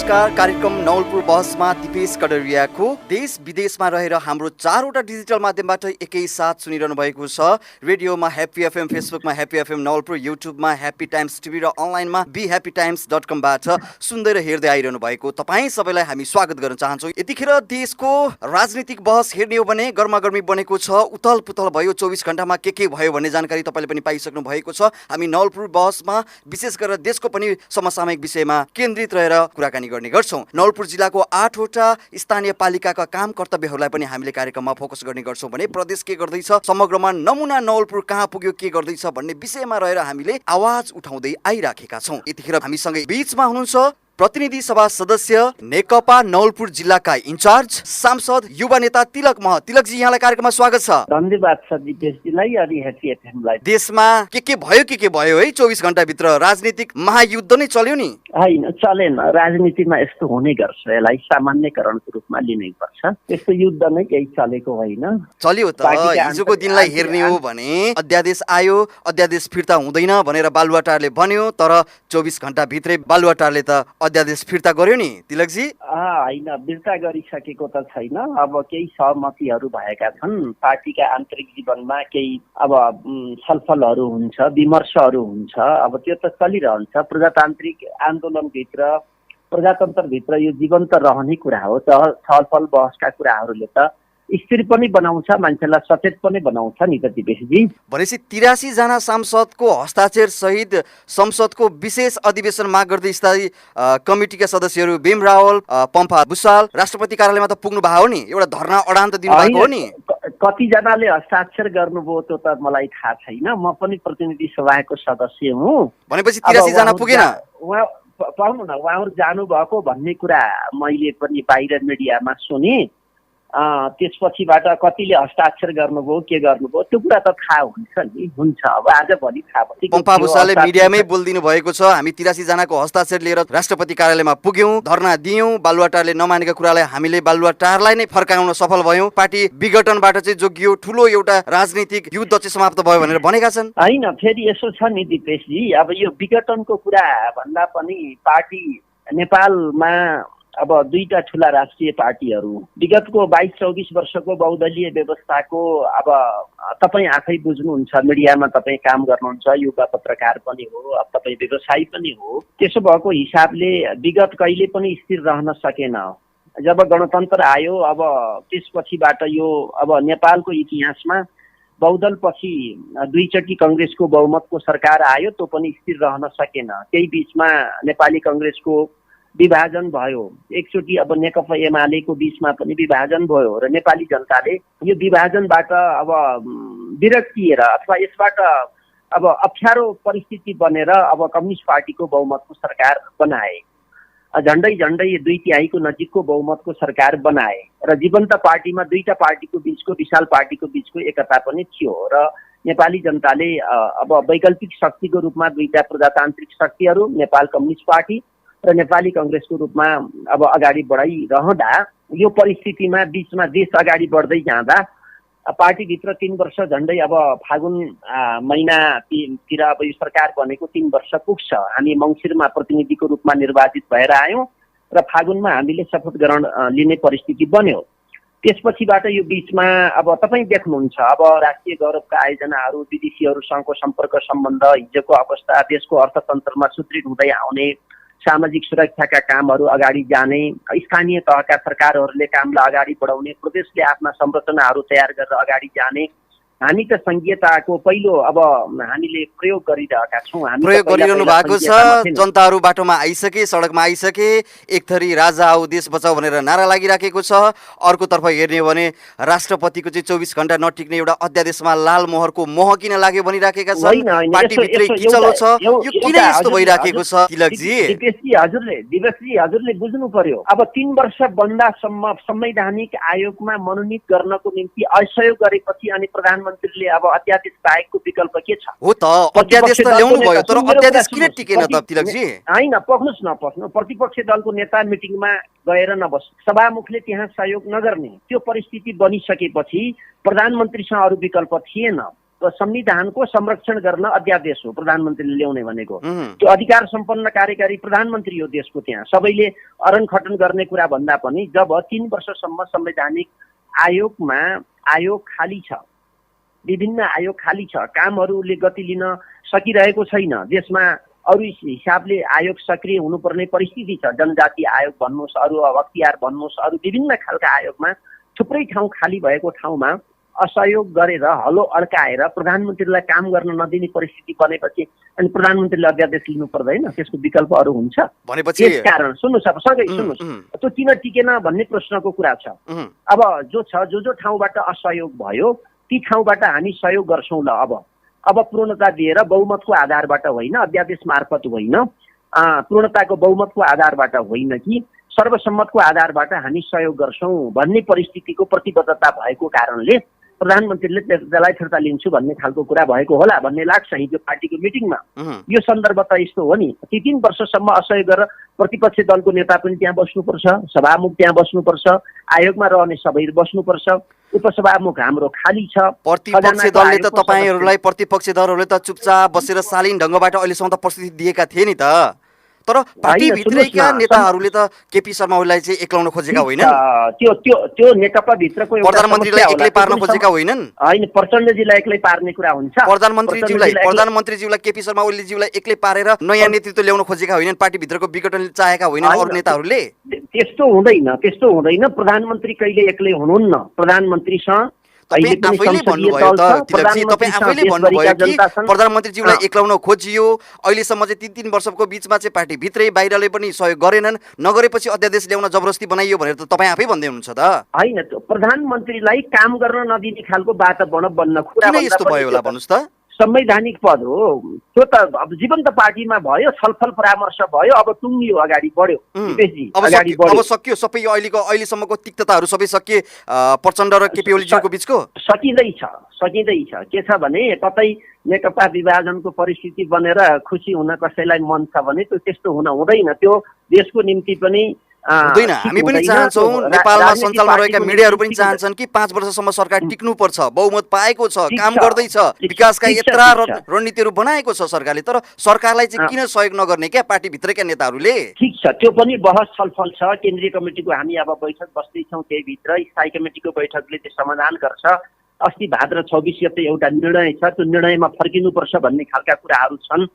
नमस्कार। कार्यक्रम नवलपुर बहसमा दिपेश कटरियाको देश विदेशमा रहेर हाम्रो 4वटा डिजिटल माध्यमबाट एकैसाथ सुनिरहनु भएको छ। रेडियोमा ह्याप्पी एफएम, फेसबुकमा ह्याप्पी एफएम नवलपुर, युट्युबमा ह्याप्पी टाइम्स टिभी र अनलाइनमा bhappytimes.com बाट सुन्दै र हेर्दै आइरहनु भएको तपाईँ सबैलाई हामी स्वागत गर्न चाहन्छौँ। यतिखेर देशको राजनीतिक बहस हेर्ने हो भने गर्मागर्मी बनेको छ, उथल पुथल भयो। 24 घण्टामा के भयो भन्ने जानकारी तपाईँले पनि पाइसक्नु भएको छ। हामी नवलपुर बहसमा विशेष गरेर देशको पनि समसामयिक विषयमा केन्द्रित रहेर कुराकानी गर्ने गर्छौँ। नवलपुर जिल्लाको 8वटा स्थानीय पालिकाका काम कर्तव्यहरूलाई पनि हामीले कार्यक्रममा फोकस गर्ने गर्छौँ भने प्रदेश के गर्दैछ, समग्रमा नमुना नवलपुर कहाँ पुग्यो, के गर्दैछ भन्ने विषयमा रहेर हामीले आवाज उठाउँदै आइराखेका छौँ। यतिखेर हामीसँगै बीचमा हुनुहुन्छ प्रतिनिधि सभा सदस्य नेकपा नवलपुर जिल्लाका इन्चार्ज सांसद युवा नेता तिलक मह। तिलकजी, यहाँलाई कार्यक्रममा स्वागत छ। धन्यवाद सर दिपेशजीलाई अनि ह्याप्पी एफएमलाई। देशमा के भयो है 24 घण्टाभित्र? राजनीतिक महायुद्ध नै चल्यो नि? होइन, चलेन। राजनीतिमा यस्तो हुने गर्छ, यसलाई सामान्यकरणको रूपमा लिनै पर्छ। त्यस्तो युद्ध नै केही चलेको होइन। चल्यो त। हिजोको दिनलाई हेर्ने हो भने अध्यादेश आयो, अध्यादेश फिर्ता हुँदैन भनेर बालुवाटारले भन्यो, तर 24 घण्टाभित्रै बालुवाटारले त अध्यादेश फिर्ता गर्यो नि तिलकजी? होइन, फिर्ता गरिसकेको त छैन। अब केही सहमतिहरू भएका छन्। पार्टीका आन्तरिक जीवनमा केही अब छलफलहरू हुन्छ, विमर्शहरू हुन्छ। अब त्यो त चलिरहन्छ। प्रजातान्त्रिक आन्दोलनभित्र, प्रजातन्त्रभित्र यो जीवन्त रहने कुरा हो। छलफल बहसका कुराहरूले त स्थिर पनि बनाउँछ, मान्छेलाई सचेत पनि बनाउँछ नि त दिपेशजी। भनेपछि 83 जना सांसदको हस्ताक्षर सहित संसदको विशेष अधिवेशन माग गर्दै स्थायी कमिटीका सदस्यहरू भीम रावल, पम्फा भुसाल राष्ट्रपति कार्यालयमा त पुग्नु भएको हो नि? एउटा धरना अडान त दिनुभएको हो नि? कतिजनाले हस्ताक्षर गर्नुभयो त्यो त मलाई थाहा छैन। म पनि प्रतिनिधि सभाको सदस्य हुँ। भनेपछि 83 जना पुगेन? पाउनु न, उहाँहरू जानुभएको भन्ने कुरा मैले पनि बाहिर मिडियामा सुने। त्यसपछिबाट कतिले हस्ताक्षर गर्नुभयो, के गर्नुभयो, त्यो कुरा त थाहा हुन्छ। अब आज भोलि थाहा भयो। पम्फा भुसालले मिडियामै बोलिदिनु भएको छ, हामी 83 जनाको हस्ताक्षर लिएर राष्ट्रपति कार्यालयमा पुग्यौं, धरना दियौं, बालुवाटारले नमानेको कुरालाई हामीले बालुवाटारलाई नै फर्काउन सफल भयौं, पार्टी विघटनबाट चाहिँ जोगियो, ठुलो एउटा राजनीतिक युद्ध चाहिँ समाप्त भयो भनेर भनेका छन्। होइन, फेरि यसो छ नि दिपेशजी, अब यो विघटनको कुरा भन्दा पनि पार्टी नेपालमा अब दुईटा ठुला राष्ट्रिय पार्टीहरू विगतको 22-24 वर्षको बहुदलीय व्यवस्थाको अब तपाईँ आफै बुझ्नुहुन्छ, मिडियामा तपाईँ काम गर्नुहुन्छ, युवा पत्रकार पनि हो, अब तपाईँ व्यवसायी पनि हो। त्यसो भएको हिसाबले विगत कहिले पनि स्थिर रहन सकेन। जब गणतन्त्र आयो, अब त्यसपछिबाट यो अब नेपालको इतिहासमा बहुदलपछि दुईचोटि कङ्ग्रेसको बहुमतको सरकार आयो, त्यो पनि स्थिर रहन सकेन। त्यही बिचमा नेपाली कङ्ग्रेसको विभाजन भयो, एकचोटि अब नेकपा एमालेको बिचमा पनि विभाजन भयो र नेपाली जनताले यो विभाजनबाट अब विरक्तिएर अथवा यसबाट अब अप्ठ्यारो परिस्थिति बनेर अब कम्युनिस्ट पार्टीको बहुमतको सरकार बनाए। झन्डै 2/3 नजिकको बहुमतको सरकार बनाए र जीवन्त पार्टीमा दुईटा पार्टीको बिचको, विशाल पार्टीको बिचको एकता पनि थियो र नेपाली जनताले अब वैकल्पिक शक्तिको रूपमा दुईटा प्रजातान्त्रिक शक्तिहरू, नेपाल कम्युनिस्ट पार्टी र नेपाली कङ्ग्रेसको रूपमा अब अगाडि बढाइरहँदा यो परिस्थितिमा बिचमा देश अगाडि बढ्दै जाँदा पार्टीभित्र 3 वर्ष झन्डै अब फागुन महिनातिर अब यो सरकार बनेको 3 वर्ष पुग्छ। हामी मङ्सिरमा प्रतिनिधिको रूपमा निर्वाचित भएर आयौँ र फागुनमा हामीले शपथ ग्रहण लिने परिस्थिति बन्यो। त्यसपछिबाट यो बिचमा अब तपाईँ देख्नुहुन्छ, अब राष्ट्रिय गौरवका आयोजनाहरू, विदेशीहरूसँगको सम्पर्क सम्बन्ध, हिजोको अवस्था, देशको अर्थतन्त्रमा सुदृढ हुँदै आउने, सामाजिक सुरक्षाका कामहरू अगाडि जाने, स्थानीय तहका सरकारहरूले कामलाई अगाडि बढाउने, प्रदेशले आफ्ना संरचनाहरू तयार गरेर अगाडि जाने, हामी त संघीयताको पहिलो अब हामीले प्रयोग गरिरहेका छौँ। प्रयोग गरिरहनु भएको छ। जनताहरू बाटोमा आइसके, सडकमा आइसके, एक थरी राजा आऊ देश बचाऊ भनेर नारा लागिराखेको छ। अर्कोतर्फ हेर्ने हो भने राष्ट्रपतिको चाहिँ 24 घण्टा नटिक्ने एउटा अध्यादेशमा लाल मोहरको मोह किन लाग्यो भनिराखेका छन्। पार्टीभित्रै किचलो छ, यो किन यस्तो भइराखेको छ तिलकजी? दिपेशजी हजुरले बुझ्नु पर्यो, अब 3 वर्ष बन्दासम्म संवैधानिक आयोगमा मनोनित गर्नको निम्ति असहयोग गरेपछि अनि प्रधानमन्त्रीले अब अध्यादेश बाहेकको विकल्प के छ? हो त, अध्यादेश त ल्याउनु भयो, तर अध्यादेश किन टिकेन त तिलकजी? होइन, पख्नु प्रतिपक्षी दलको नेता मिटिङमा गएर नबस्, सभामुखले त्यहाँ सहयोग नगर्ने, त्यो परिस्थिति बनिसकेपछि प्रधानमन्त्रीसँग अरू विकल्प थिएन। संविधानको संरक्षण गर्न अध्यादेश हो प्रधानमन्त्रीले ल्याउने भनेको। त्यो अधिकार सम्पन्न कार्यकारी प्रधानमन्त्री हो देशको। त्यहाँ सबैले अरनखटन गर्ने कुरा भन्दा पनि जब 3 वर्षसम्म संवैधानिक आयोग खाली छ, विभिन्न आयोग खाली छ, कामहरूले गति लिन सकिरहेको छैन, देशमा अरू हिसाबले आयोग सक्रिय हुनुपर्ने परिस्थिति छ, जनजाति आयोग भन्नुहोस्, अरू अख्तियार भन्नुहोस्, अरू विभिन्न खालका आयोगमा थुप्रै ठाउँ खाली भएको ठाउँमा असहयोग गरेर हलो अड्काएर प्रधानमन्त्रीलाई काम गर्न नदिने परिस्थिति बनेपछि अनि प्रधानमन्त्रीले अध्यादेश लिनु पर्दैन? त्यसको विकल्प अरू हुन्छ भनेपछि? यस कारण सुन्नुहोस्, अब सँगै सुन्नुहोस्, त्यो किन टिकेन भन्ने प्रश्नको कुरा छ। अब जो ठाउँबाट असहयोग भयो ती ठाउँबाट हामी सहयोग गर्छौँ ल। अब पूर्णता दिएर बहुमतको आधारबाट होइन, अध्यादेश मार्फत होइन, पूर्णताको बहुमतको आधारबाट होइन कि सर्वसम्मतको आधारबाट हामी सहयोग गर्छौँ भन्ने परिस्थितिको प्रतिबद्धता भएको कारणले प्रधानमन्त्रीले त्यसलाई फिर्ता लिन्छु भन्ने खालको कुरा भएको होला भन्ने लाग्छ हिजो पार्टीको मिटिङमा। यो सन्दर्भ त यस्तो हो नि, ती 3 वर्षसम्म असहयोग गरेर प्रतिपक्ष दलको नेता पनि त्यहाँ बस्नुपर्छ, सभामुख त्यहाँ बस्नुपर्छ, आयोगमा रहने सबै बस्नुपर्छ, उपसभामुख हाम्रो खाली छ। प्रतिपक्ष दलले त तपाईहरुलाई प्रतिपक्ष दलहरूले त चुपचाप बसेर शालीन ढंगबाट अहिलेसम्म त प्रस्तुति दिएका थिए नि त। तर पार्टी भित्रैका नेताहरूले त केपी शर्मा ओलीलाई चाहिँ एक्लाउन खोजेका होइनन्। त्यो नेकपा भित्रको एउटा प्रधानमन्त्रीलाई एक्लै पार्न खोजेका होइनन्। हैन, प्रचण्डजीलाई एक्लै पार्ने कुरा हुन्छ। प्रधानमन्त्रीज्यूलाई केपी शर्मा ओलीज्यूलाई एक्लै पारेर नयाँ नेतृत्व ल्याउन खोजेका होइनन्, पार्टी भित्रको विघटनले चाहेका होइनन् अरु नेताहरूले। त्यस्तो हुँदैन। प्रधानमन्त्री कहिले एक्लै हुनुहुन्न। प्रधानमन्त्रीसँग तपाईं आफैले भन्नुभयो त तिलकजी, तपाईं आफैले भन्नुभयो कि प्रधानमन्त्रीज्यूलाई एक्लाउन खोजियो। अहिलेसम्म चाहिँ 3 वर्षको बीचमा चाहिँ पार्टी भित्रै बाहिरले पनि सहयोग गरेनन्, नगरेपछि अध्यादेश ल्याउन जबरजस्ती बनाइयो भनेर त तपाईं आफै भन्दै हुनुहुन्छ त। हैन, प्रधानमन्त्रीलाई काम गर्न नदिने खालको वातावरण बन्न कुरा किन यस्तो भयो होला भन्नुस् त? संवैधानिक पद हो त्यो त। अब जीवन्त पार्टीमा भयो, छलफल परामर्श भयो, अब टुङ्गियो, अगाडि बढ्यो। अब सकियो सबै यो अहिलेसम्मको तिक्तताहरू सबै सकिए प्रचण्ड र केपी ओलीज्यूको बीचको? सकिँदैछ। के छ भने कतै नेकपा विभाजनको परिस्थिति बनेर खुसी हुन कसैलाई मन छ भने त्यस्तो हुँदैन। त्यो देशको निम्ति पनि हुँदैन। हामी पनि चाहन्छौँ, नेपालमा सञ्चालनमा रहेका मिडियाहरू पनि चाहन्छन् कि 5 वर्षसम्म सरकार टिक्नुपर्छ, बहुमत पाएको छ, काम गर्दैछ, विकासका यत्रा रणनीतिहरू बनाएको छ सरकारले। तर सरकारलाई चाहिँ किन सहयोग नगर्ने क्या पार्टी भित्रका नेताहरूले? ठिक छ, त्यो पनि बहस छलफल छ। केन्द्रीय कमिटीको हामी अब बैठक बस्दैछौँ, त्यही भित्र स्थायी कमिटीको बैठकले त्यो समाधान गर्छ। अस्ति भाद्र 26 गते एउटा निर्णय छ, त्यो निर्णयमा फर्किनुपर्छ भन्ने खालका कुराहरू छन्।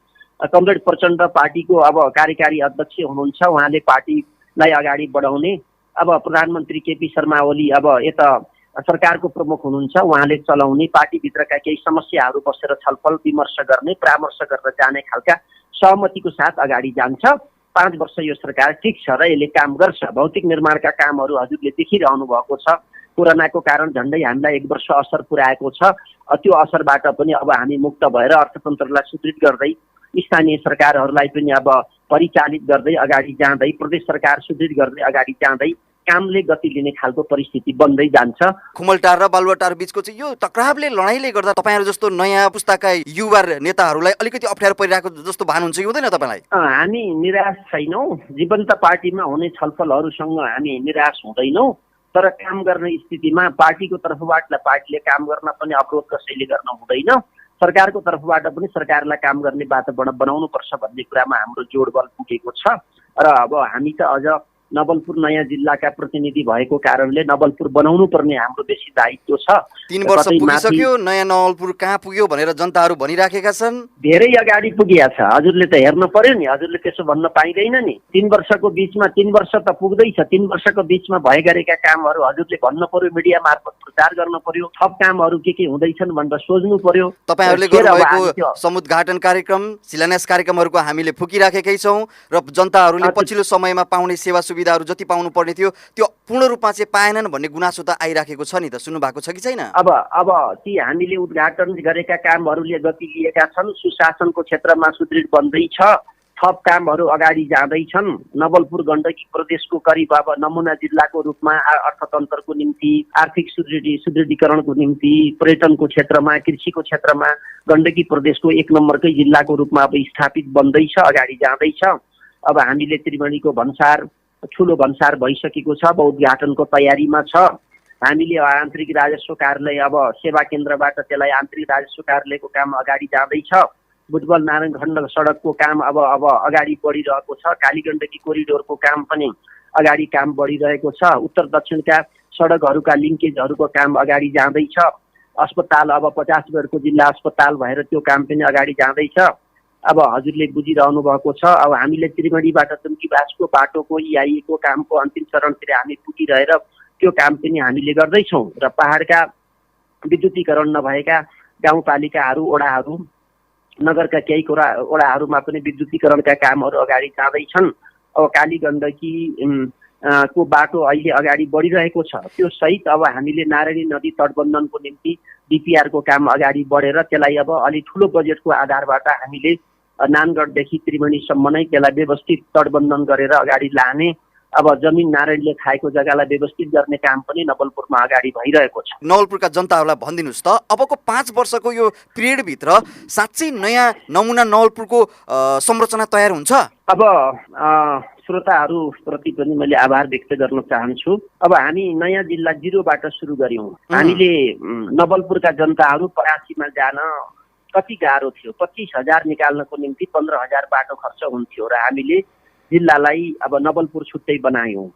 कमरेड प्रचण्ड पार्टीको अब कार्यकारी अध्यक्ष हुनुहुन्छ, उहाँले पार्टीलाई अगाडि बढाउने। अब प्रधानमन्त्री केपी शर्मा ओली अब यता सरकारको प्रमुख हुनुहुन्छ, उहाँले चलाउने, पार्टीभित्रका केही समस्याहरू बसेर छलफल विमर्श गर्ने, परामर्श गरेर जाने खालका सहमतिको साथ अगाडि जान्छ। 5 वर्ष यो सरकार ठिक छ र यसले काम गर्छ। भौतिक निर्माणका कामहरू हजुरले देखिरहनु भएको छ। कोरोनाको कारण झन्डै हामीलाई 1 वर्ष असर पुर्याएको छ। त्यो असरबाट पनि अब हामी मुक्त भएर अर्थतन्त्रलाई सुदृढ गर्दै, स्थानीय सरकारहरूलाई पनि अब परिचालित गर्दै अगाडि जाँदै, प्रदेश सरकार सुदृढ गर्दै अगाडि जाँदै कामले गति लिने खालको परिस्थिति बन्दै जान्छ। खुमलटार र बालुवाटार बीचको चाहिँ यो टक्रावले, लडाइँले गर्दा तपाईहरु जस्तो नयाँ पुस्ताका युवा नेताहरूलाई अलिकति अप्ठ्यारो परिरहेको जस्तो भान हुन्छ कि हुँदैन तपाईलाई? हामी निराश छैनौँ। जीवन्त पार्टीमा हुने छलफलहरूसँग हामी निराश हुँदैनौँ। तर काम गर्ने स्थितिमा पार्टीको तर्फबाट पार्टीले काम गर्न पनि अवरोध कसैले गर्न हुँदैन। सरकारको तर्फबाट पनि सरकारलाई काम गर्ने वातावरण बनाउनुपर्छ भन्ने कुरामा हाम्रो जोडबल पुगेको छ। र अब हामी त अझ नवलपुर नयाँ जिल्लाका प्रतिनिधि भएको कारणले नवलपुर बनाउनु पर्ने हाम्रो बेसी दायित्व छ। 3 वर्ष पुगिसक्यो, नयाँ नवलपुर कहाँ पुग्यो भनेर जनताहरू भनिराखेका छन्। धेरै अगाडि पुगिया छ, हजुरले त हेर्न पर्यो नि। हजुरले त्यसो भन्न पाइँदैन नि। 3 वर्षको बीचमा 3 वर्ष त पुग्दैछ, 3 वर्षको बीचमा भए गरेका कामहरू हजुरले भन्न पर्यो, मिडिया मार्फत प्रचार गर्न पर्यो, थप कामहरू के हुँदैछन् भनेर सोच्नु पर्यो। तपाईहरुले गर्नुभएको समुद्घाटन कार्यक्रम, शिलान्यास कार्यक्रमहरूको हामीले फुकिराखेकै छौँ र जनताहरूले पछिल्लो समयमा पाउने सेवा सुविधाहरू जति पाउनु पर्ने थियो त्यो पूर्ण रूपमा चाहिँ पाएनन् भन्ने गुनासो त आइराखेको छ नि त, सुन्नु भएको छ कि छैन? अब ती हामीले उद्घाटन गरेका कामहरूले गति लिएका छन्। सुशासनको क्षेत्रमा सुदृढ बन्दैछ, थप कामहरू अगाडि जाँदैछन्। नवलपुर गण्डकी प्रदेशको करिब अब नमुना जिल्लाको रूपमा अर्थतन्त्रको निम्ति, आर्थिक सुदृढीकरणको निम्ति, पर्यटनको क्षेत्रमा, कृषिको क्षेत्रमा गण्डकी प्रदेशको 1 नम्बरकै जिल्लाको रूपमा अब स्थापित बन्दैछ, अगाडि जाँदैछ। अब हामीले त्रिवेणीको भन्सार ठुलो भन्सार भइसकेको छ, अब उद्घाटनको तयारीमा छ। हामीले आन्तरिक राजस्व कार्यालय अब सेवा केन्द्रबाट त्यसलाई आन्तरिक राजस्व कार्यालयको काम अगाडि जाँदैछ। बुटबल नारायण खण्ड सडकको काम अब अगाडि बढिरहेको छ। कालीगण्डकी कोरिडोरको काम पनि अगाडि काम बढिरहेको छ। उत्तर दक्षिणका सडकहरूका लिङ्केजहरूको काम अगाडि जाँदैछ। अस्पताल अब 50 बेडको जिल्ला अस्पताल भएर त्यो काम पनि अगाडि जाँदैछ। अब हजुरले बुझिरहनु भएको छ। अब हामीले त्रिवेणीबाट दुम्कीबासको बाटोको EIA को कामको अन्तिम चरणतिर हामी पुगिरहेर त्यो काम पनि हामीले गर्दैछौँ र पहाडका विद्युतीकरण नभएका गाउँपालिकाहरू वडाहरू नगरका केही वडाहरूमा पनि विद्युतीकरणका कामहरू अगाडि जाँदैछन्। अब कालीगण्डकी को बाटो अहिले अगाडि बढिरहेको छ। त्यो सहित अब हामीले नारायणी नदी तटबन्धनको निम्ति DPR को काम अगाडि बढेर त्यसलाई अब अलि ठुलो बजेटको आधारबाट हामीले नानगढदेखि त्रिवेणीसम्म नै त्यसलाई व्यवस्थित तटबन्धन गरेर अगाडि लाने, अब जमिन नारायणले खाएको जग्गालाई व्यवस्थित गर्ने काम पनि नवलपुरमा अगाडि भइरहेको छ। नवलपुरका जनताहरूलाई भनिदिनुहोस् त, अबको 5 वर्षको यो पिरियडभित्र साँच्चै नयाँ नमुना नवलपुरको संरचना तयार हुन्छ? अब श्रोताहरूप्रति पनि मैले आभार व्यक्त गर्न चाहन्छु। अब हामी नयाँ जिल्ला 0बाट सुरु गर्यौँ। हामीले नवलपुरका जनताहरू परासीमा जान कति गाह्रो थियो। 25,000 निकाल्नको निम्ति 15,000 बाटो खर्च हुन्थ्यो र हामीले जिल्लालाई अब नवलपुर छुट्टै बनायौँ।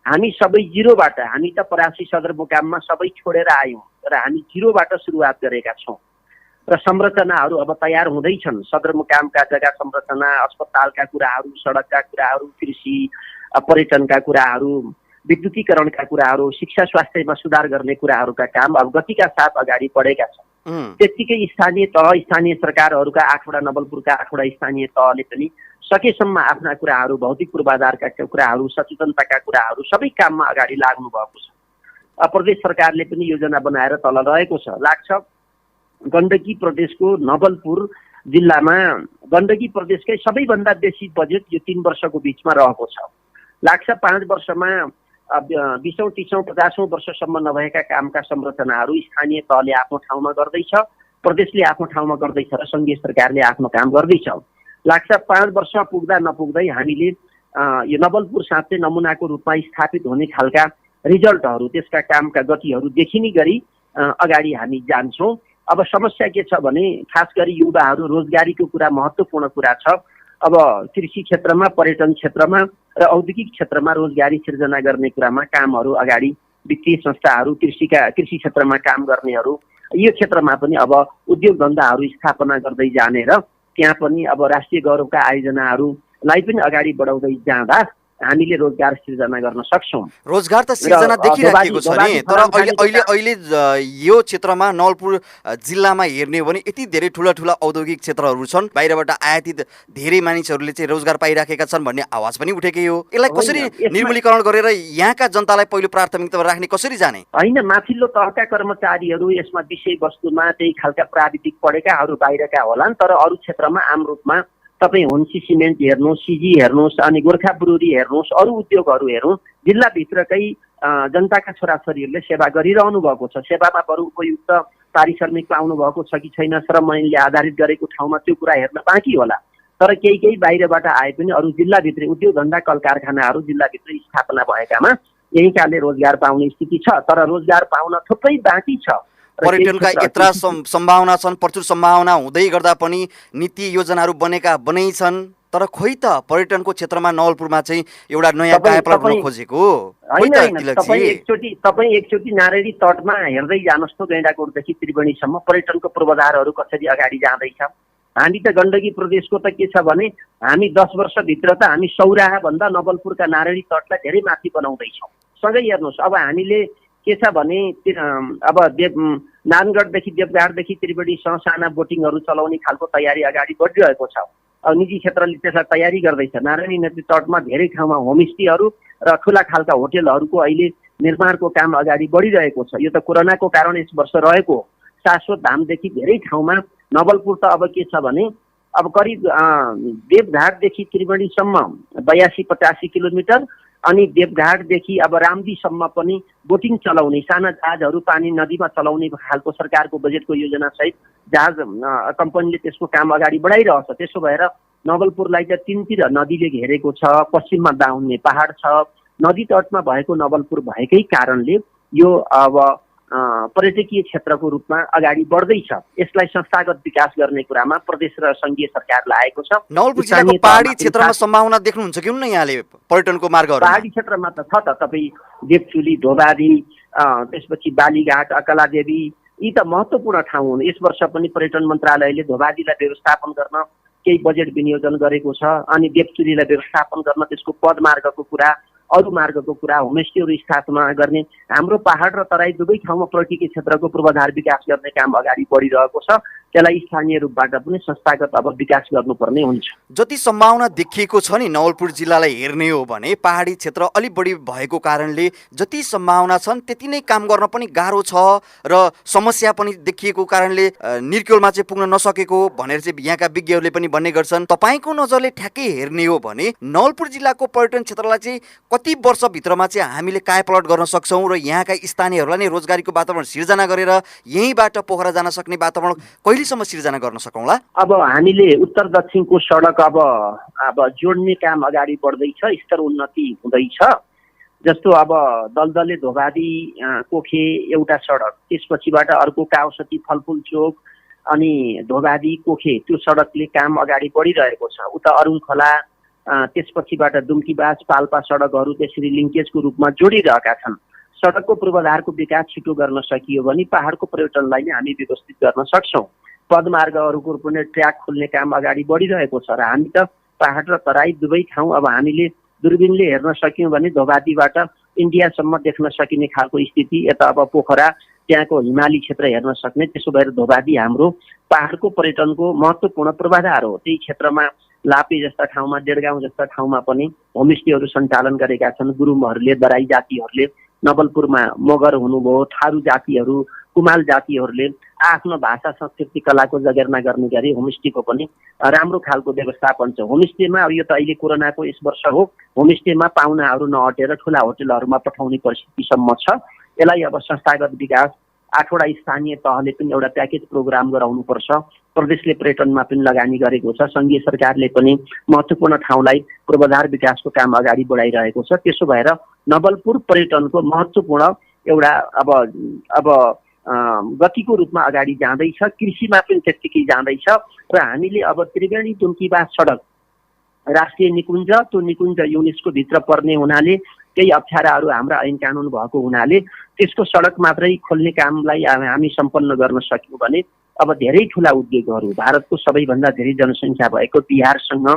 हामी सबै 0बाट, हामी त परासी सदरमुकाममा सबै छोडेर आयौँ र हामी 0बाट सुरुवात गरेका छौँ र संरचनाहरू अब तयार हुँदैछन्। सदरमुकामका जग्गा संरचना, अस्पतालका कुराहरू, सडकका कुराहरू, कृषि पर्यटनका कुराहरू, विद्युतीकरणका कुराहरू, शिक्षा स्वास्थ्यमा सुधार गर्ने कुराहरूका काम अब गतिका साथ अगाडि बढेका छन्। त्यतिकै स्थानीय सरकारहरूका 8वटा नवलपुरका 8वटा स्थानीय तहले पनि सकेसम्म आफ्ना कुराहरू, भौतिक पूर्वाधारका कुराहरू, सचेतनताका कुराहरू सबै काममा अगाडि लाग्नु भएको छ। प्रदेश सरकारले पनि योजना बनाएर तल रहेको छ। लाग्छ गण्डकी प्रदेशको नवलपुर जिल्लामा गण्डकी प्रदेशकै सबैभन्दा बेसी बजेट यो 3 वर्षको बिचमा रहेको छ। लाग्छ 5 वर्षमा 20औं 30औं 50औं वर्षसम्म नभएका कामका संरचनाहरू स्थानीय तहले आफ्नो ठाउँमा गर्दैछ, प्रदेशले आफ्नो ठाउँमा गर्दैछ र सङ्घीय सरकारले आफ्नो काम गर्दैछ। लाग्छ 5 वर्ष पुग्दा नपुग्दै हामीले यो नवलपुर साँच्चै नमुनाको रूपमा स्थापित हुने खालका रिजल्टहरू, त्यसका कामका गतिहरू देखिने गरी अगाडि हामी जान्छौँ। अब समस्या के छ भने खास गरी युवाहरू, रोजगारीको कुरा महत्त्वपूर्ण कुरा छ। अब कृषि क्षेत्रमा, पर्यटन क्षेत्रमा र औद्योगिक क्षेत्रमा रोजगारी सिर्जना गर्ने कुरामा कामहरू अगाडि, वित्तीय संस्थाहरू, कृषि क्षेत्रमा काम गर्नेहरू, यो क्षेत्रमा पनि अब उद्योग धन्दाहरू स्थापना गर्दै जाने र त्यहाँ पनि अब राष्ट्रिय गौरवका आयोजनाहरूलाई पनि अगाडि बढाउँदै जाँदा हामीले रोजगार सिर्जना गर्न सक्छौँ। रोजगार त सिर्जना देखिराखेको छ नि, तर अहिले यो क्षेत्रमा नवलपुर जिल्लामा हेर्ने हो भने यति धेरै ठुला औद्योगिक क्षेत्रहरू छन्, बाहिरबाट आयातित धेरै मानिसहरूले चाहिँ रोजगार पाइराखेका छन् भन्ने आवाज पनि उठेकै हो। यसलाई कसरी निर्मूलीकरण गरेर यहाँका जनतालाई पहिलो प्राथमिकता राख्ने कसरी जाने? होइन, माथिल्लो तहका कर्मचारीहरू यसमा विषयवस्तुमा त्यही खालका प्राविधिक पढेकाहरू बाहिरका होलान्, तर अरू क्षेत्रमा आम रूपमा तपाईँ हुन्सी सिमेन्ट हेर्नुहोस्, CG हेर्नुहोस्, अनि गोर्खा ब्रुरी हेर्नुहोस्, अरू उद्योगहरू हेर्नुहोस्, जिल्लाभित्रकै जनताका छोराछोरीहरूले सेवा गरिरहनु भएको छ। सेवामा बरु उपयुक्त पारिश्रमिक पाउनु भएको छ कि छैन, श्रम ऐनले आधारित गरेको ठाउँमा त्यो कुरा हेर्न बाँकी होला। तर केही बाहिरबाट आए पनि अरू जिल्लाभित्रै उद्योग धन्दा कल कारखानाहरू जिल्लाभित्रै स्थापना भएकामा यहीँकाले रोजगार पाउने स्थिति छ, तर रोजगार पाउन थुप्रै बाँकी छ। पर्यटनका यत्रा सम्भावना छन्, प्रचुर सम्भावना हुँदै गर्दा पनि नीति योजनाहरू बनै छन्, तर खोइ त पर्यटनको क्षेत्रमा नवलपुरमा चाहिँ एउटा नयाँ कायापलट हुन खोजेको तपाईँ एकचोटि नारायणी तटमा हेर्दै जानुहोस् त, गैंडाकोटदेखि त्रिवेणीसम्म पर्यटनको पूर्वाधारहरू कसरी अगाडि जाँदैछ। हामी त गण्डकी प्रदेशको त के छ भने हामी 10 वर्षभित्र त हामी सौराहा भन्दा नवलपुरका नारायणी तटलाई धेरै माथि बनाउँदैछौँ। सँगै हेर्नुहोस्, अब हामीले के छ भने अब नानगढदेखि देवघाटदेखि त्रिवेणीसम्म साना बोटिङहरू चलाउने खालको तयारी अगाडि बढिरहेको छ। अब निजी क्षेत्रले त्यसलाई तयारी गर्दैछ। नारायणी नदी तटमा धेरै ठाउँमा होमस्टेहरू र ठुला खालका होटेलहरूको अहिले निर्माणको काम अगाडि बढिरहेको छ। यो त कोरोनाको कारण यस वर्ष रहेको। शाश्वत धामदेखि धेरै ठाउँमा नवलपुर त अब के छ भने अब करिब देवघाटदेखि त्रिवेणीसम्म 82-85 किलोमिटर, अनि देवघाटदेखि अब रामदीसम्म पनि बोटिङ चलाउने, साना जहाजहरू पानी नदीमा चलाउने खालको सरकारको बजेटको योजना सहित जहाज कम्पनीले त्यसको काम अगाडि बढाइरहेछ। त्यसो भएर नवलपुरलाई त तीनतिर नदीले घेरेको छ, पश्चिममा दाउन्ने पहाड छ, नदी तटमा भएको नवलपुर भएकै कारणले यो अब पर्यटकीय क्षेत्रको रूपमा अगाडि बढ्दैछ। यसलाई संस्थागत विकास गर्ने कुरामा प्रदेश र सङ्घीय सरकार लागेको छ। नवलपुर जिल्लाको पहाडी क्षेत्रमा सम्भावना देख्नुहुन्छ कि हुन्न यहाँले पर्यटनको मार्गहरू? पहाडी क्षेत्रमा त छ त, तपाईँ देवचुली, धोबादी, त्यसपछि बालीघाट, अकलादेवी, यी त महत्त्वपूर्ण ठाउँ हुन्। यस वर्ष पनि पर्यटन मन्त्रालयले धोबादीलाई व्यवस्थापन गर्न केही बजेट विनियोजन गरेको छ। अनि देवचुलीलाई व्यवस्थापन गर्न त्यसको पदमार्गको कुरा, अरू मार्गको कुरा, होमस्टेहरू स्थापना गर्ने, हाम्रो पहाड र तराई दुवै ठाउँमा पर्यटकीय क्षेत्रको पूर्वाधार विकास गर्ने काम अगाडि बढिरहेको छ। त्यसलाई स्थानीय रूपबाट पनि संस्थागत अब विकास गर्नुपर्ने हुन्छ। जति सम्भावना देखिएको छ नि नवलपुर जिल्लालाई हेर्ने हो भने पहाडी क्षेत्र अलिक बढी भएको कारणले जति सम्भावना छन् त्यति नै काम गर्न पनि गाह्रो छ र समस्या पनि देखिएको कारणले निर्क्युलमा चाहिँ पुग्न नसकेको भनेर चाहिँ यहाँका विज्ञहरूले पनि भन्ने गर्छन्। तपाईँको नजरले ठ्याक्कै हेर्ने हो भने नवलपुर जिल्लाको पर्यटन क्षेत्रलाई चाहिँ कति वर्षभित्रमा चाहिँ हामीले कायापलट गर्न सक्छौँ र यहाँका स्थानीयहरूलाई नै रोजगारीको वातावरण सिर्जना गरेर यहीँबाट पोखरा जान सक्ने वातावरण कहिलेसम्म सिर्जना गर्न सकौँला? अब हामीले उत्तर दक्षिणको सडक अब जोड्ने काम अगाडि बढ्दैछ, स्तर उन्नति हुँदैछ। जस्तो अब दलदले धोबादी कोखे एउटा सडक, त्यसपछिबाट अर्को काउसती फलफुल चोक अनि धोबादी कोखे, त्यो सडकले काम अगाडि बढिरहेको छ। उता अरुण खोला, त्यसपछिबाट दुम्कीबाज पाल्पा सडकहरू त्यसरी लिङ्केजको रूपमा जोडिरहेका छन्। सडकको पूर्वाधारको विकास छिटो गर्न सकियो भने पहाडको पर्यटनलाई नै हामी व्यवस्थित गर्न सक्छौँ। पदमार्गहरूको पनि ट्र्याक खोल्ने काम अगाडि बढिरहेको छ र हामी त पहाड र तराई दुवै ठाउँ अब हामीले दूरबीनले हेर्न सक्यौँ भने धोबादीबाट इन्डियासम्म देख्न सकिने खालको स्थिति, यता अब पोखरा त्यहाँको हिमाली क्षेत्र हेर्न सक्ने। त्यसो भएर धोबादी हाम्रो पहाडको पर्यटनको महत्त्वपूर्ण पूर्वाधार हो। त्यही क्षेत्रमा लापे जस्ता ठाउँमा, डेढगाउँ जस्ता ठाउँमा पनि होमस्टेहरू सञ्चालन गरेका छन् गुरुङहरूले, दराई जातिहरूले। नवलपुरमा मगर हुनुभयो, थारू जातिहरू, कुमाल जातिहरूले आफ्नो भाषा, संस्कृति, कलाको जगेर्ना गर्ने गरी होमस्टेको पनि राम्रो खालको व्यवस्थापन छ। होमस्टेमा अब यो त अहिले कोरोनाको यस वर्ष हो, होमस्टेमा पाहुनाहरू नहटेर ठुला होटेलहरूमा पठाउने परिस्थितिसम्म छ। यसलाई अब संस्थागत विकास 8वटा स्थानीय तहले पनि एउटा प्याकेज प्रोग्राम गराउनुपर्छ। प्रदेशले पर्यटनमा पनि लगानी गरेको छ, सङ्घीय सरकारले पनि महत्त्वपूर्ण ठाउँलाई पूर्वाधार विकासको काम अगाडि बढाइरहेको छ। त्यसो भएर नवलपुर पर्यटनको महत्त्वपूर्ण एउटा अब गतिको रूपमा अगाडि जाँदैछ। कृषिमा पनि त्यत्तिकै जाँदैछ र हामीले अब त्रिवेणी दुम्कीबाज सडक राष्ट्रिय निकुञ्ज, त्यो निकुञ्ज युनेस्को भित्र पर्ने हुनाले केही अप्ठ्याराहरू हाम्रा ऐन कानुन भएको हुनाले त्यसको सडक मात्रै खोल्ने कामलाई हामी सम्पन्न गर्न सक्यौँ भने अब धेरै ठुला उद्योगहरू, भारतको सबैभन्दा धेरै जनसङ्ख्या भएको बिहारसँग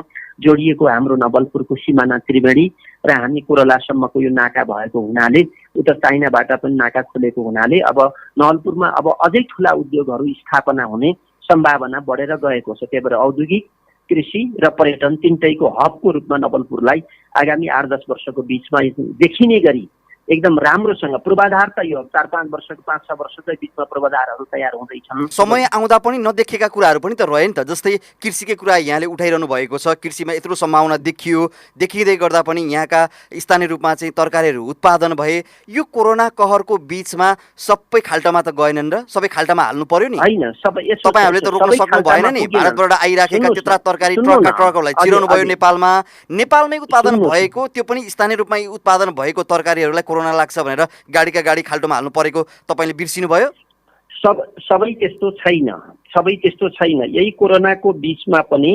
जोडिएको हाम्रो नवलपुरको सिमाना त्रिवेणी र हामी कोरलासम्मको यो नाका भएको हुनाले, उता चाइनाबाट पनि नाका खोलेको हुनाले अब नवलपुरमा अब अझै ठुला उद्योगहरू स्थापना हुने सम्भावना बढेर गएको छ। त्यही भएर औद्योगिक, कृषि र पर्यटन तिनटैको हबको रूपमा नवलपुरलाई आगामी 8-10 वर्षको बिचमा देखिने गरी एकदम राम्रोसँग पूर्वाधार त यो 4-5 वर्षको 5-6 वर्षकै बिचमा पूर्वाधारहरू तयार हुँदैछन्। समय आउँदा पनि नदेखेका कुराहरू पनि त रहे नि त। जस्तै कृषिकै कुरा यहाँले उठाइरहनु भएको छ, कृषिमा यत्रो सम्भावना देखिँदै गर्दा पनि यहाँका स्थानीय रूपमा चाहिँ तरकारीहरू उत्पादन भए। यो कोरोना कहरको बिचमा सबै खाल्टामा त गएनन् र? सबै खाल्टामा हाल्नु पर्यो नि? हैन, तपाईहरुले त रोक्न सक्नु भएन नि। भारतबाट आइराखेका त्यत्रा तरकारी ट्रकहरूलाई चिराउनु भयो नेपालमा। नेपालमै उत्पादन भएको, त्यो पनि स्थानीय रूपमा उत्पादन भएको तरकारीहरूलाई कोरोना लाग्छ भनेर गाडीका गाडी खाल्टोमा हाल्नु परेको तपाईँले बिर्सिनु भयो? सबै त्यस्तो छैन। यही कोरोनाको बिचमा पनि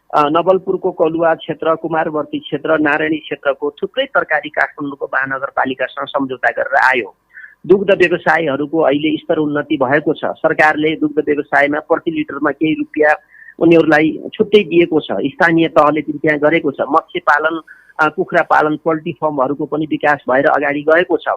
नवलपुरको कलुवा क्षेत्र, कुमारवर्ती क्षेत्र, नारायणी क्षेत्रको थुप्रै तरकारी काठमाडौँको महानगरपालिकासँग सम्झौता गरेर आयो। दुग्ध व्यवसायहरूको अहिले स्तर उन्नति भएको छ। सरकारले दुग्ध व्यवसायमा प्रति लिटरमा केही रुपियाँ उनीहरूलाई छुट्टै दिएको छ। स्थानीय तहले पनि त्यहाँ गरेको छ। मत्स्य पालन, कुखुरा पालन, पोल्ट्री फर्महरूको पनि विकास भएर अगाडि गएको छ।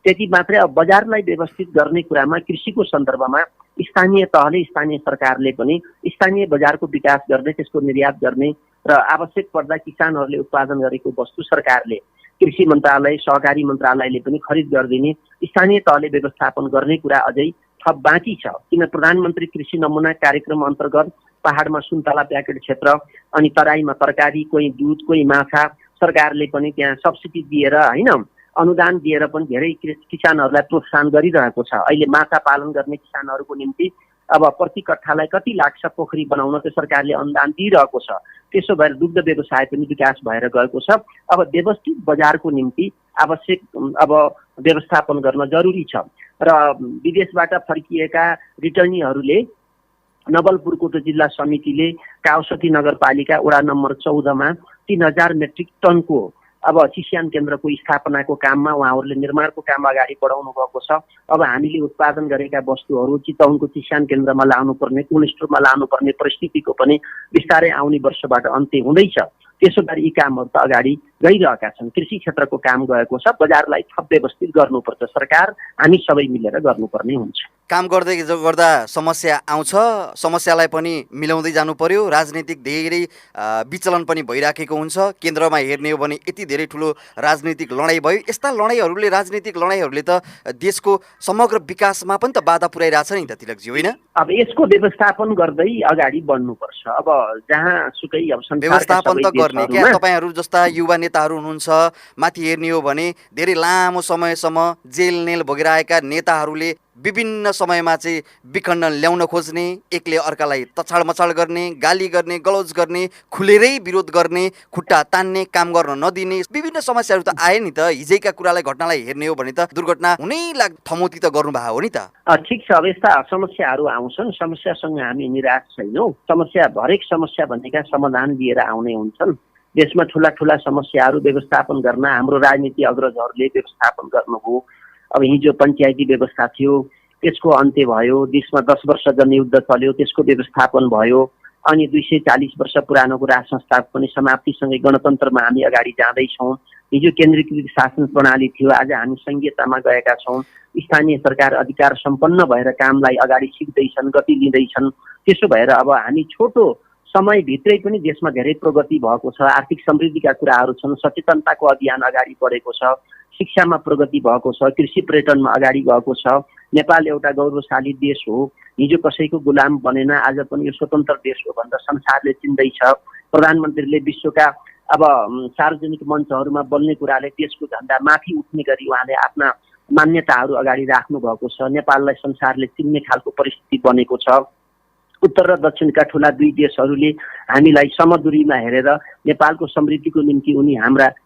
त्यति मात्रै अब बजारलाई व्यवस्थित गर्ने कुरामा कृषिको सन्दर्भमा स्थानीय तहले, स्थानीय सरकारले पनि स्थानीय बजारको विकास गर्ने, त्यसको निर्यात गर्ने र आवश्यक पर्दा किसानहरूले उत्पादन गरेको वस्तु सरकारले, कृषि मन्त्रालय, सहकारी मन्त्रालयले पनि खरिद गरिदिने, स्थानीय तहले व्यवस्थापन गर्ने कुरा अझै थप बाँकी छ। किन प्रधानमन्त्री कृषि नमुना कार्यक्रम अन्तर्गत पहाडमा सुन्तला प्याकेट क्षेत्र अनि तराईमा तरकारी, कोही दुध, कोही माछा, सरकारले पनि त्यहाँ सब्सिडी दिएर हैन अनुदान दिएर पनि धेरै किसानहरूलाई प्रोत्साहन गरिरहेको छ। अहिले माछा पालन गर्ने किसानहरूको निम्ति अब प्रति कट्ठालाई कति लाग्छ पोखरी बनाउन, त्यो सरकारले अनुदान दिइरहेको छ। त्यसो भएर दुग्ध व्यवसाय पनि विकास भएर गएको छ। अब व्यवस्थित बजारको निम्ति आवश्यक अब व्यवस्थापन गर्न जरुरी छ र विदेशबाट फर्किएका रिटर्नीहरूले नवलपुरको जिल्ला समितिले काउसती नगरपालिका वडा नम्बर 14 मा 3000 मेट्रिक टनको अब चिस्यान केन्द्रको स्थापनाको काममा उहाँहरूले निर्माणको काम अगाडि बढाउनु भएको छ। अब हामीले उत्पादन गरेका वस्तुहरू चितवनको चिस्यान केन्द्रमा लानुपर्ने, कोल्ड स्टोरमा लानुपर्ने परिस्थितिको पनि बिस्तारै आउने वर्षबाट अन्त्य हुँदैछ। त्यसो गरी यी कामहरू त अगाडि गइरहेका छन्। कृषि क्षेत्रको काम गएको छ, बजारलाई थप व्यवस्थित गर्नुपर्छ, सरकार हामी सबै मिलेर गर्नुपर्ने हुन्छ। काम गर्दै गर्दा समस्या आउँछ, समस्यालाई पनि मिलाउँदै जानु पर्यो। राजनीतिक धेरै विचलन पनि भइराखेको हुन्छ। केन्द्रमा हेर्ने हो भने यति धेरै ठुलो राजनीतिक लडाइँ भयो। यस्ता लडाइँहरूले, राजनीतिक लडाइँहरूले त देशको समग्र विकासमा पनि त बाधा पुर्याइरहेछ नि त तिलकजी, होइन? अब यसको व्यवस्थापन गर्दै अगाडि बढ्नुपर्छ। अब जहाँ सुकै अब व्यवस्थापन त गर्ने क्या, तपाईँहरू जस्ता युवा नेताहरू हुनुहुन्छ। माथि हेर्ने हो भने धेरै लामो समयसम्म जेल नेल भोगिरहेका नेताहरूले विभिन्न समयमा चाहिँ विखण्डन ल्याउन खोज्ने, एकले अर्कालाई तछाड मछाड गर्ने, गाली गर्ने, गलौज गर्ने, खुलेरै विरोध गर्ने, खुट्टा तान्ने, काम गर्न नदिने विभिन्न समस्याहरू त आए नि त। हिजैका कुरालाई, घटनालाई हेर्ने हो भने त दुर्घटना हुनै थमोती त गर्नुभएको हो नि त। ठिक छ, अब यस्ता समस्याहरू आउँछन्। समस्यासँग हामी निराश छैनौँ। हरेक समस्या भनेका समाधान लिएर आउने हुन्छन्। देशमा ठुला ठुला समस्याहरू व्यवस्थापन गर्न हाम्रो राजनीति अग्रजहरूले व्यवस्थापन गर्नुभयो। अब हिजो पञ्चायती व्यवस्था थियो, त्यसको अन्त्य भयो। देशमा 10 वर्ष जनयुद्ध चल्यो, त्यसको व्यवस्थापन भयो। अनि 240 वर्ष पुरानोको राज संस्थाको पनि समाप्तिसँगै गणतन्त्रमा हामी अगाडि जाँदैछौँ। हिजो केन्द्रीकृत शासन प्रणाली थियो, आज हामी संघीयतामा गएका छौँ। स्थानीय सरकार अधिकार सम्पन्न भएर कामलाई अगाडि सिक्दैछन्, गति लिँदैछन्। त्यसो भएर अब हामी छोटो समयभित्रै पनि देशमा धेरै प्रगति भएको छ। आर्थिक समृद्धिका कुराहरू छन्, सचेतनताको अभियान अगाडि बढेको छ, शिक्षामा प्रगति भएको छ, कृषि पर्यटनमा अगाडि गएको छ। नेपाल एउटा गौरवशाली देश हो, हिजो कसैको गुलाम बनेन, आज पनि यो स्वतन्त्र देश हो भनेर संसारले चिन्दैछ। प्रधानमन्त्रीले विश्वका अब सार्वजनिक मञ्चहरूमा बोल्ने कुराले देशको झन्डा माथि उठ्ने गरी उहाँले आफ्ना मान्यताहरू अगाडि राख्नु भएको छ। नेपाललाई संसारले चिन्ने खालको परिस्थिति बनेको छ। उत्तर र दक्षिणका ठुला दुई देशहरूले हामीलाई समदूरीमा हेरेर नेपालको समृद्धिको निम्ति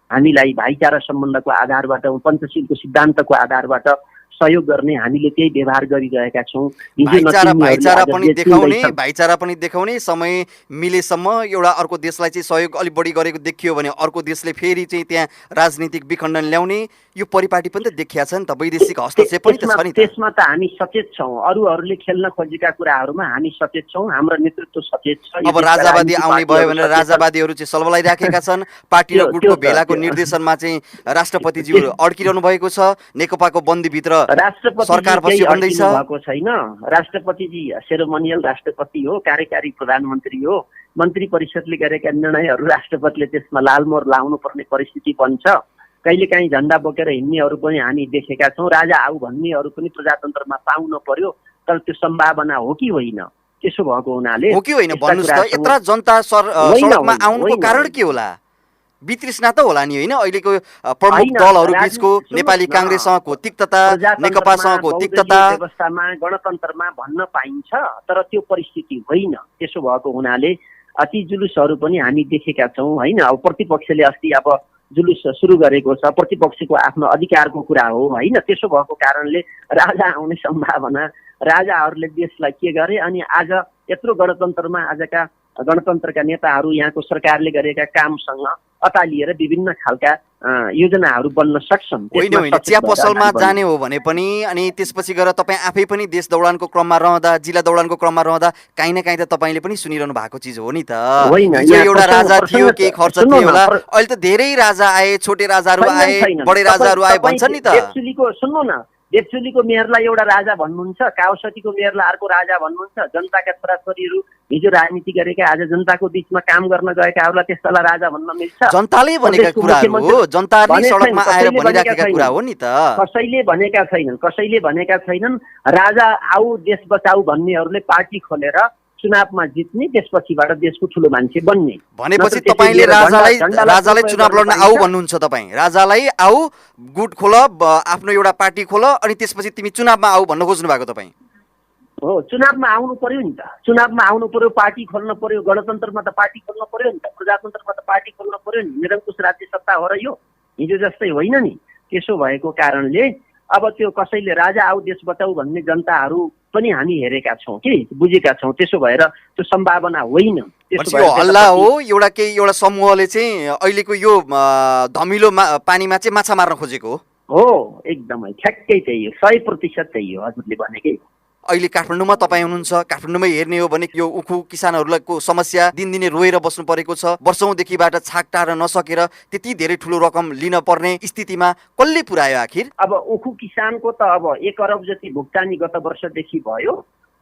हामीलाई भाइचारा सम्बन्धको आधारबाट, पञ्चशीलको सिद्धान्तको आधारबाट सहयोग गर्ने हामीले त्यही व्यवहार गरिरहेका छौँ। भाइचारा पनि देखाउने, समय मिलेसम्म एउटा अर्को देशलाई चाहिँ सहयोग अलिक बढी गरेको देखियो भने अर्को देशले फेरि चाहिँ त्यहाँ राजनीतिक विखण्डन ल्याउने यो परिपाटी पनि त देखिया छ नि त। वैदेशिक हस्तक्षेप पनि त छ नि। त्यसमा त हामी सचेत छौँ। अरूहरूले खेल्न खोजेका कुराहरूमा हामी सचेत छौँ, हाम्रो नेतृत्व सचेत छ। अब राजावादी आउने भयो भने राजावादीहरू चाहिँ सलबलाइराखेका छन्। पार्टी र गुटको भेलाको निर्देशनमा चाहिँ राष्ट्रपतिज्यू अड्किरहनु भएको छ। नेकपाको बन्दीभित्र सरकार बस्यो भन्दैछ। भएको छैन। राष्ट्रपतिजी सेरोमोनियल राष्ट्रपति हो, कार्यकारी प्रधानमन्त्री हो। मन्त्री परिषदले गरेका निर्णयहरू राष्ट्रपतिले त्यसमा लालमोहर लाउनु पर्ने परिस्थिति बन्छ। कहिलेकाहीँ झन्डा बोकेर हिँड्नेहरू पनि हामी देखेका छौँ। राजा आऊ भन्नेहरू पनि प्रजातन्त्रमा पाउन पर्यो, तर त्यो सम्भावना हो कि होइन? त्यसो भएको हुनाले हो कि होइन भन्नुस् त। यत्रा जनता सडकमा आउनुको कारण के होला? वितृष्णा त होला नि, होइन? अहिलेको प्रमुख दलहरू बीचको नेपाली काङ्ग्रेससँगको तिक्तता, नेकपासँगको तिक्तता व्यवस्थामा, गणतन्त्रमा भन्न पाइन्छ, तर त्यो परिस्थिति होइन। त्यसो भएको हुनाले अति जुलुसहरू पनि हामी देखेका छौँ, होइन? अब प्रतिपक्षले अस्ति अब जुलुस सुरु गरेको छ, प्रतिपक्षको आफ्नो अधिकारको कुरा हो, होइन? त्यसो भएको कारणले राजा आउने सम्भावना, राजाहरूले देशलाई के गरे अनि आज यत्रो गणतन्त्रमा आजका गणतन्त्रका नेताहरू यहाँको सरकारले गरेका कामसँग अतालिएर विभिन्न खालका योजनाहरू बन्न सक्छन्। होइन, चिया पसलमा जाने हो भने पनि अनि त्यसपछि गएर तपाईँ आफै पनि देश दौडानको क्रममा रहँदा, जिल्ला दौडानको क्रममा रहँदा काहीँ न काहीँ त तपाईँले पनि सुनिरहनु भएको चिज हो नि त। एउटा राजा थियो, केही खर्च थियो होला, अहिले त धेरै राजा आए, छोटे राजाहरू आए, बडे राजाहरू आए भन्छन् नि त। सुन्नु न, देवचुलीको मेयरलाई एउटा राजा भन्नुहुन्छ, काउसतीको मेयरलाई अर्को राजा भन्नुहुन्छ। जनताका छोराछोरीहरू हिजो राजनीति गरेका आज जनताको बीचमा काम गर्न गएकाहरूलाई त्यस्तालाई राजा भन्न मिल्छ? जनताले भनेका कुरा हो, जनताले सडकमा आएर भनिराखेका कुरा हो नि त। कसैले भनेका छैनन्। राजा आऊ देश बचाऊ भन्नेहरूले पार्टी खोलेर चुनावमा जित्ने, त्यसपछिबाट देशको ठुलो मान्छे बन्ने। भनेपछि तपाईँले राजालाई चुनाव लड्न आऊ भन्नुहुन्छ? तपाईँ राजालाई आऊ, गुट खोल, आफ्नो एउटा पार्टी खोल, अनि त्यसपछि तिमी चुनावमा आऊ भन्न खोज्नु भएको तपाईँ? हो, चुनावमा आउनु पर्यो नि त। चुनावमा आउनु पर्यो, पार्टी खोल्न पर्यो। गणतन्त्रमा त पार्टी खोल्न पर्यो नि त, प्रजातन्त्रमा त पार्टी खोल्न पर्यो नि। निरङ्कुश राज्य सत्ता हो र यो हिजो जस्तै होइन नि। त्यसो भएको कारणले अब त्यो कसैले राजा आऊ देश बचाऊ भन्ने जनताहरू पनि हामी हेरेका छौँ कि बुझेका छौँ। त्यसो भएर त्यो सम्भावना होइन। यो हल्ला हो एउटा समूहले चाहिँ अहिलेको यो धमिलो पानीमा चाहिँ माछा मार्न खोजेको हो। एकदमै ठ्याक्कै त्यही हो, 100% त्यही हो हजुरले भनेकै। अहिले काठमाडौँमा तपाईँ हुनुहुन्छ, काठमाडौँमै हेर्ने हो भने यो उखु किसानहरूको समस्या दिनदिनै रोएर बस्नु परेको छ। वर्षौंदेखिबाट छाक टार्न नसकेर त्यति धेरै ठुलो रकम लिन पर्ने स्थितिमा कसले पुर्यायो आखिर? अब उखु किसानको त अब 1 अरब जति भुक्तानी गत वर्षदेखि भयो।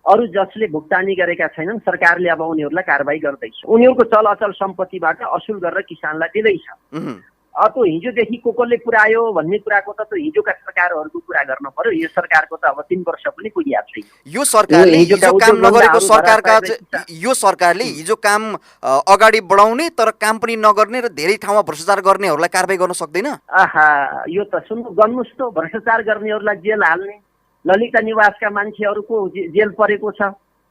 अरू जसले भुक्तानी गरेका छैनन् सरकारले अब उनीहरूलाई कारबाही गर्दैछ। उनीहरूको चल अचल सम्पत्तिबाट असुल गरेर किसानलाई दिँदैछ। त्यो हिजोदेखि कसले पुर्यायो भन्ने कुराको त हिजोका सरकारहरूको कुरा गर्न पर्यो। यो सरकारको त अब 3 वर्ष पनि पुगिएको छैन। यो सरकारले हिजो काम नगरेको यो सरकारले हिजो काम अगाडि बढाउने तर काम पनि नगर्ने र धेरै ठाउँमा भ्रष्टाचार गर्नेहरूलाई कारबाही गर्न सक्दैन? आहा, यो त सुन्नु, गर्नुहोस् त, भ्रष्टाचार गर्नेहरूलाई जेल हाल्ने। ललिता निवासका मान्छेहरूको जेल परेको छ।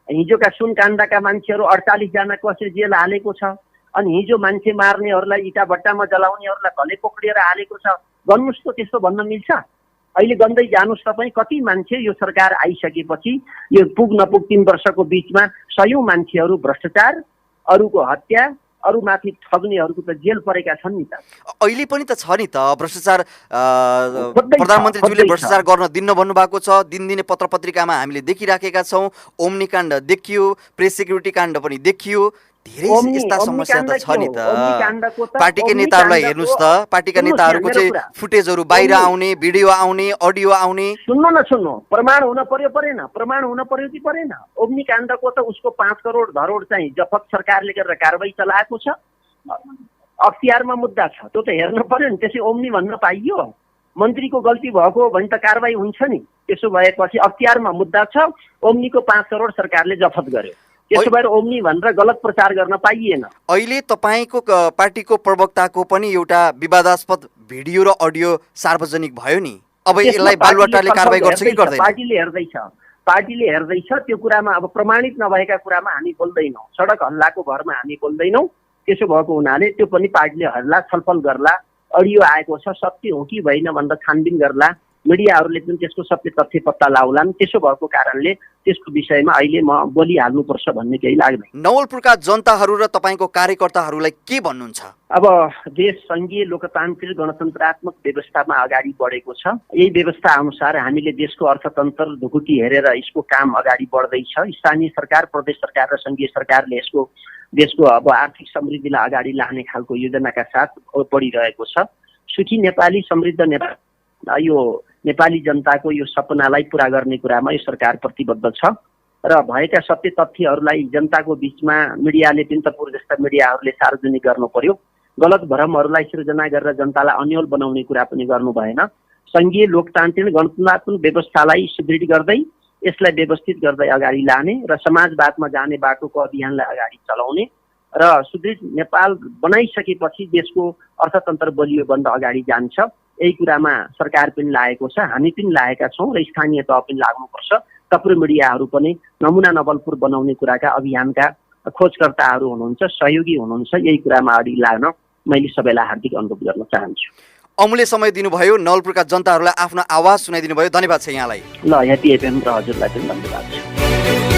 हिजोका सुनकाण्डका मान्छेहरू 48 जना कसरी जेल हालेको छ। अनि हिजो मान्छे मार्नेहरूलाई, इटा भट्टामा जलाउनेहरूलाई घले पक्रिएर हालेको छ। गर्नुहोस् त, त्यस्तो भन्न मिल्छ? अहिले गर्दै जानुहोस् तपाईँ। कति मान्छे यो सरकार आइसकेपछि यो पुग नपुग 3 वर्षको बिचमा सयौं मान्छेहरू भ्रष्टाचार, अरूको हत्या, अरूमाथि ठग्नेहरूको त जेल परेका छन् नि त। अहिले पनि त छ नि त भ्रष्टाचार। प्रधानमन्त्रीज्यूले भ्रष्टाचार गर्न दिन्न भन्नुभएको छ। दिनदिनै पत्र पत्रिकामा हामीले देखिराखेका छौँ। ओम्नी काण्ड देखियो, प्रेस सेक्युरिटी काण्ड पनि देखियो। धेरै यस्ता समस्या त छ नि त। पार्टीकै नेताहरूलाई हेर्नुहोस् त, पार्टीका नेताहरूको चाहिँ फुटेजहरू बाहिर आउने, भिडियो आउने, अडियो आउने। सुन्नु, प्रमाण हुन पर्यो परेन? प्रमाण हुन पर्यो कि परेन? ओम्नी काण्डको त उसको 5 करोड धरोड चाहिँ जफत सरकारले गरेर कारबाही चलाएको छ। अख्तियारमा मुद्दा छ, त्यो त हेर्न पर्यो नि। त्यसै ओम्नी भन्न पाइयो? मन्त्रीको गल्ती भएको भने त कारबाही हुन्छ नि। त्यसो भएपछि अख्तियारमा मुद्दा छ, ओम्नीको 5 करोड सरकारले जफत गर्यो। त्यसो भएर ओम्नी भनेर गलत प्रचार गर्न पाइएन। अहिले तपाईँको पार्टीको प्रवक्ताको पनि एउटा विवादास्पद भिडियो र अडियो सार्वजनिक भयो नि। अब यसलाई बालुवाटारले कारबाही गर्छ कि गर्दैन? पार्टीले हेर्दैछ त्यो कुरामा। अब प्रमाणित नभएका कुरामा हामी बोल्दैनौँ। सडक हल्लाको भरमा हामी बोल्दैनौँ। त्यसो भएको हुनाले त्यो पनि पार्टीले हल्ला छलफल गर्ला। अडियो आएको छ, सत्य हो कि होइन भनेर छानबिन गर्ला। मिडियाहरूले पनि त्यसको सत्य तथ्य पत्ता लाउलान्। त्यसो भएको कारणले त्यसको विषयमा अहिले म बोलिहाल्नुपर्छ भन्ने केही लाग्दैन। नवलपुरका जनताहरू र तपाईँको कार्यकर्ताहरूलाई के भन्नुहुन्छ? अब देश सङ्घीय लोकतान्त्रिक गणतन्त्रात्मक व्यवस्थामा अगाडि बढेको छ। यही व्यवस्था अनुसार हामीले देशको अर्थतन्त्र ढुकुटी हेरेर यसको काम अगाडि बढ्दैछ। स्थानीय सरकार, प्रदेश सरकार र सङ्घीय सरकारले देशको अब आर्थिक समृद्धिलाई अगाडि लाने खालको योजनाका साथ बढिरहेको छ। सुखी नेपाली, समृद्ध नेपाल, यो नेपाली जनताको यो सपनालाई पुरा गर्ने कुरामा यो सरकार प्रतिबद्ध छ। र भएका सत्य तथ्यहरूलाई जनताको बिचमा मिडियाले पनि तपुर जस्ता मिडियाहरूले सार्वजनिक गर्नु पर्यो। गलत भ्रमहरूलाई सृजना गरेर जनतालाई अन्यल बनाउने कुरा पनि गर्नु भएन। सङ्घीय लोकतान्त्रिक गणतन्त्रात्मक व्यवस्थालाई सुदृढ गर्दै यसलाई व्यवस्थित गर्दै अगाडि लाने र समाजवादमा जाने बाटोको अभियानलाई अगाडि चलाउने र सुदृढ नेपाल बनाइसकेपछि देशको अर्थतन्त्र बलियो बन्द अगाडि जान्छ। यही कुरामा सरकार पनि लागेको छ, हामी पनि लागेका छौँ र स्थानीय तह पनि लाग्नुपर्छ। तपुर मिडियाहरू पनि नमुना नवलपुर बनाउने कुराका अभियानका खोजकर्ताहरू हुनुहुन्छ, सहयोगी हुनुहुन्छ। यही कुरामा अगाडि लाग्न मैले सबैलाई हार्दिक अनुरोध गर्न चाहन्छु। अमूल्य समय दिनुभयो, नवलपुरका जनताहरूलाई आफ्नो आवाज सुनाइदिनु भयो। धन्यवाद छ यहाँलाई। ल, ह्यापी एफएम र हजुरलाई पनि धन्यवाद छ।